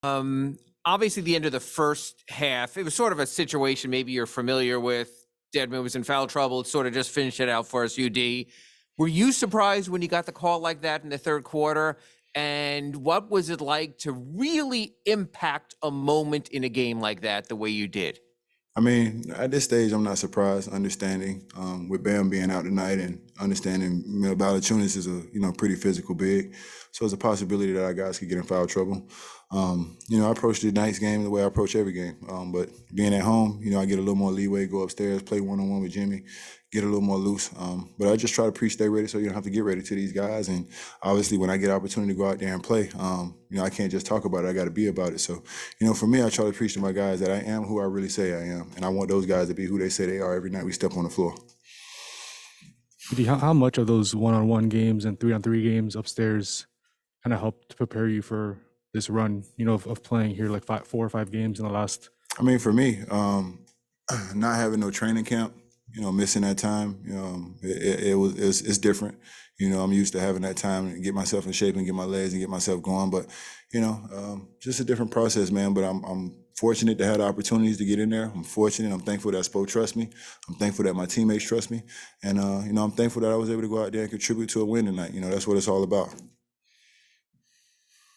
Obviously, the end of the first half, it was sort of a situation maybe you're familiar with. Dedmon was in foul trouble. It sort of just finished it out for us, UD. Were you surprised when you got the call like that in the third quarter? And what was it like to really impact a moment in a game like that the way you did? I mean, at this stage, I'm not surprised. Understanding with Bam being out tonight and understanding, Valanciunas is a pretty physical big, so it's a possibility that our guys could get in foul trouble. I approach the night's game the way I approach every game. But being at home, I get a little more leeway, go upstairs, play one-on-one with Jimmy, get a little more loose. But I just try to stay ready so you don't have to get ready to these guys. And obviously, when I get opportunity to go out there and play, I can't just talk about it. I got to be about it. So, for me, I try to preach to my guys that I am who I really say I am. And I want those guys to be who they say they are every night we step on the floor. How much of those one-on-one games and three-on-three games upstairs kind of helped prepare you for this run, of playing here like 4 or 5 games in the last? I mean, for me, not having no training camp, missing that time, it's different. I'm used to having that time to get myself in shape and get my legs and get myself going. But, just a different process, man. But I'm fortunate to have the opportunities to get in there. I'm fortunate. I'm thankful that Spo trusts me. I'm thankful that my teammates trust me. And, I'm thankful that I was able to go out there and contribute to a win tonight. That's what it's all about.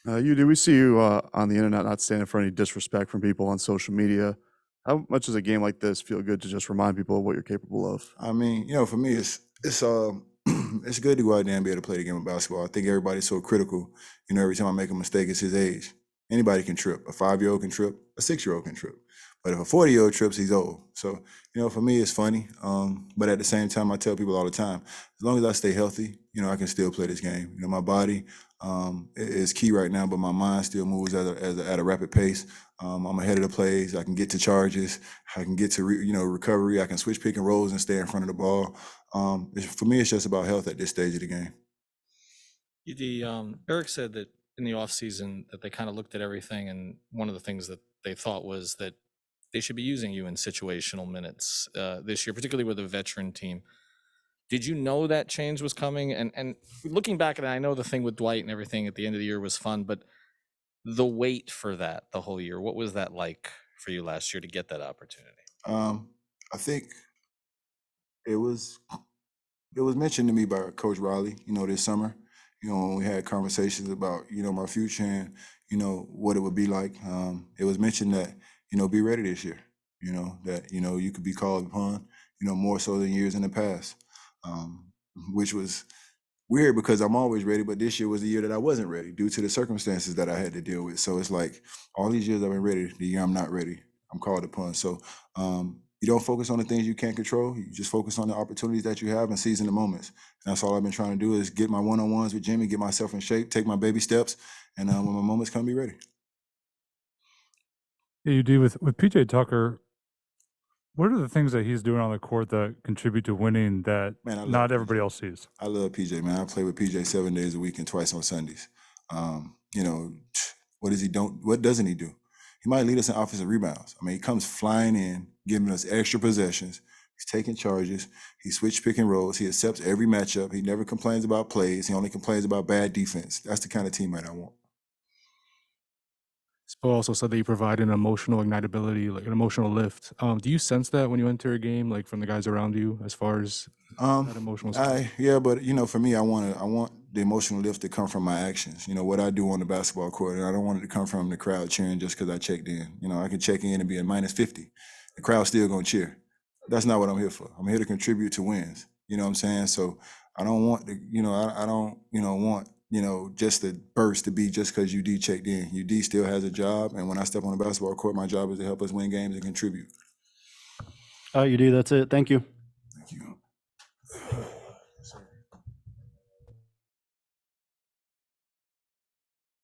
We see you on the internet not standing for any disrespect from people on social media. How much does a game like this feel good to just remind people of what you're capable of? I mean, for me, it's it's good to go out there and be able to play the game of basketball. I think everybody's so critical. Every time I make a mistake, it's his age. Anybody can trip. A 5-year-old can trip. A 6-year-old can trip. But if a 40-year-old trips, he's old. So, for me, it's funny. But at the same time, I tell people all the time, as long as I stay healthy, I can still play this game. My body is key right now, but my mind still moves at a rapid pace. I'm ahead of the plays. I can get to charges. I can get to recovery. I can switch pick and rolls and stay in front of the ball. For me, it's just about health at this stage of the game. Eric said that in the offseason that they kind of looked at everything, and one of the things that they thought was that they should be using you in situational minutes this year, particularly with a veteran team. Did you know that change was coming? And looking back at it, I know the thing with Dwight and everything at the end of the year was fun, but the wait for that the whole year, what was that like for you last year to get that opportunity? I think it was mentioned to me by Coach Riley, this summer, when we had conversations about, my future and, what it would be like. It was mentioned that, be ready this year, that, you could be called upon, more so than years in the past, which was weird because I'm always ready, but this year was the year that I wasn't ready due to the circumstances that I had to deal with. So it's like all these years I've been ready, the year I'm not ready, I'm called upon. So you don't focus on the things you can't control. You just focus on the opportunities that you have and seizing the moments. And that's all I've been trying to do is get my one-on-ones with Jimmy, get myself in shape, take my baby steps, and when my moments come, be ready. Yeah, you do with PJ Tucker. What are the things that he's doing on the court that contribute to winning that not everybody else sees? I love PJ, man. I play with PJ 7 days a week and twice on Sundays. What doesn't he do? He might lead us in offensive rebounds. I mean, he comes flying in, giving us extra possessions. He's taking charges. He switches pick and rolls. He accepts every matchup. He never complains about plays. He only complains about bad defense. That's the kind of teammate I want. Spo also said that you provide an emotional ignitability, like an emotional lift. Do you sense that when you enter a game, like from the guys around you, as far as that emotional stuff? Yeah, but for me, I want the emotional lift to come from my actions. What I do on the basketball court, and I don't want it to come from the crowd cheering just because I checked in. I can check in and be at -50. The crowd's still gonna cheer. That's not what I'm here for. I'm here to contribute to wins. You know what I'm saying? So I don't want the, I don't, want just the burst to be just because UD checked in. UD still has a job, and when I step on the basketball court, my job is to help us win games and contribute. UD, that's it. Thank you.